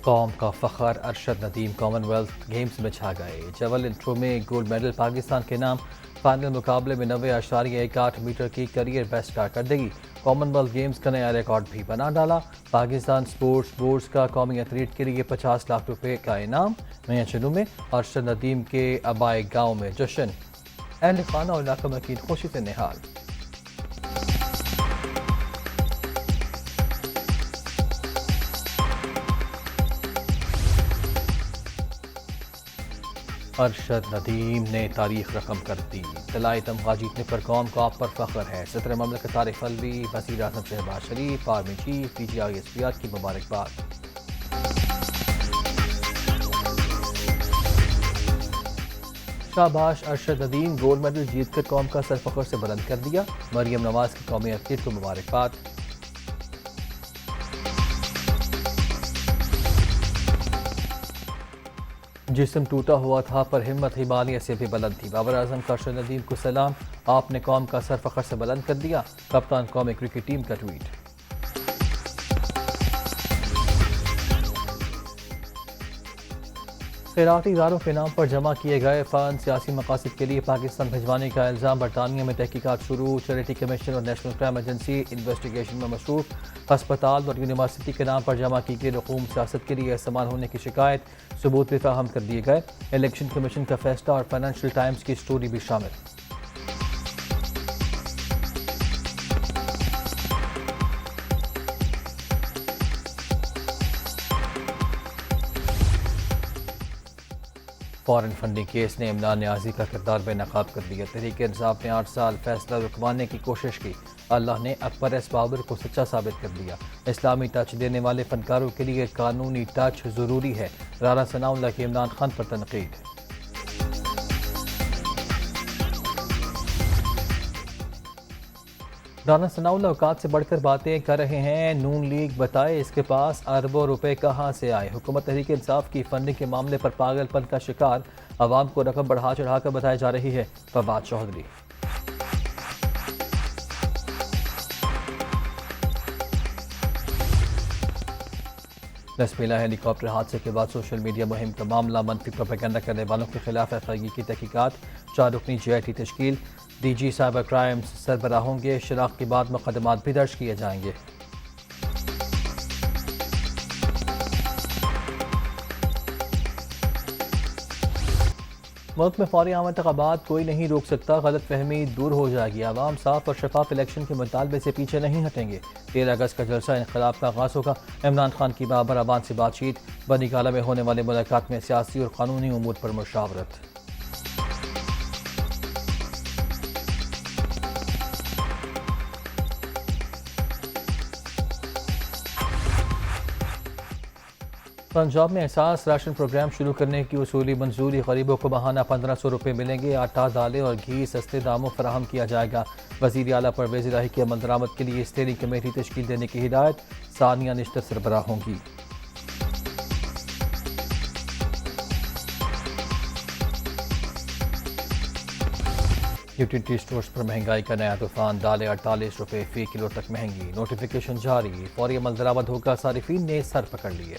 قوم کا فخر Arshad Nadeem common wealth games میں چھا گئے۔ جیولن تھرو میں گولڈ میڈل پاکستان کے نام۔ فائنل مقابلے میں 90.18 میٹر کی کیریئر بیسٹ کارکردگی۔ کامن ویلتھ گیمز کا نیا ریکارڈ بھی بنا ڈالا۔ پاکستان سپورٹس بورڈز کا قومی ایتھلیٹ کے لیے 50 لاکھ روپے کا انعام۔ میاں چنو میں ارشد ندیم کے آبائی گاؤں میں جشن۔ اہل خانہ اور علاقہ مکین خوشی سے نہال۔ ارشد ندیم نے تاریخ رقم کر دی۔ طلائی تمغہ جیتنے پر قوم کو آپ پر فخر ہے۔ صدر مملکت طارق الوی، وزیر اعظم Shehbaz Sharif, army chief, D G I S P R کی مبارکباد۔ شاباش ارشد ندیم، گولڈ میڈل جیت کر قوم کا سر فخر سے بلند کر دیا۔ مریم نواز کی قومی ایتھلیٹ کو مبارکباد۔ جسم ٹوٹا ہوا تھا پر ہمت ہمالیہ سے بھی بلند تھی۔ بابر اعظم کا ارشد ندیم کو سلام، آپ نے قوم کا سر فخر سے بلند کر دیا۔ کپتان قومی کرکٹ ٹیم کا ٹویٹ۔ خیراتی اداروں کے نام پر جمع کیے گئے فنڈ سیاسی مقاصد کے لیے پاکستان بھجوانے کا الزام۔ برطانیہ میں تحقیقات شروع۔ چیریٹی کمیشن اور نیشنل کرائم ایجنسی انویسٹیگیشن میں مصروف۔ ہسپتال اور یونیورسٹی کے نام پر جمع کی گئی رقوم سیاست کے لیے استعمال ہونے کی شکایت، ثبوت بھی فراہم کر دیے گئے۔ الیکشن کمیشن کا فیصلہ اور فائنینشیل ٹائمز کی سٹوری بھی شامل۔ فارن فنڈنگ کیس نے عمران نیازی کا کردار بے نقاب کر دیا۔ تحریک انصاف نے 8 سال فیصلہ رکوانے کی کوشش کی۔ اللہ نے اکبر ایس بابر کو سچا ثابت کر دیا۔ اسلامی ٹچ دینے والے فنکاروں کے لیے قانونی ٹچ ضروری ہے۔ رانا ثناء اللہ کی عمران خان پر تنقید۔ رانا ثناء اللہ اوقات سے بڑھ کر باتیں کر رہے ہیں۔ نون لیگ بتائے اس کے پاس اربوں روپے کہاں سے آئے۔ حکومت تحریک انصاف کی فنڈنگ کے معاملے پر پاگل پن کا شکار عوام کو رقم بڑھا چڑھا کر بتائی جا رہی ہے۔ فواد چودھری۔ لسپیلا ہیلی کاپٹر حادثے کے بعد سوشل میڈیا مہم کا معاملہ، منفی پروپیگنڈا کرنے والوں کے خلاف ایف آئی کی تحقیقات۔ 4 رکنی جے آئی ٹی تشکیل۔ ڈی جی سائبر کرائمز سربراہ ہوں گے۔ شناخت کے بعد مقدمات بھی درج کیے جائیں گے۔ ملک میں فوری عام انتخابات کوئی نہیں روک سکتا، غلط فہمی دور ہو جائے گی۔ عوام صاف اور شفاف الیکشن کے مطالبے سے پیچھے نہیں ہٹیں گے۔ 13 اگست کا جلسہ انقلاب کا آغاز ہوگا۔ عمران خان کی بابر اعوان سے بات چیت۔ بنی گالہ میں ہونے والے ملاقات میں سیاسی اور قانونی امور پر مشاورت۔ پنجاب میں احساس راشن پروگرام شروع کرنے کی اصولی منظوری۔ غریبوں کو ماہانہ 1500 روپے ملیں گے۔ آٹا، دالیں اور گھی سستے داموں فراہم کیا جائے گا۔ وزیر اعلیٰ پرویز الہی کی عمل درآمد کے لیے اسٹیئرنگ کمیٹی تشکیل دینے کی ہدایت۔ ثانیہ نشتر سربراہ ہوں گی۔ یوٹیلیٹی اسٹورز پر مہنگائی کا نیا طوفان۔ دالیں 48 روپے فی کلو تک مہنگی۔ نوٹیفیکیشن جاری۔ فوری عمل درآمد ہوگا، صارفین نے سر پکڑ لیے۔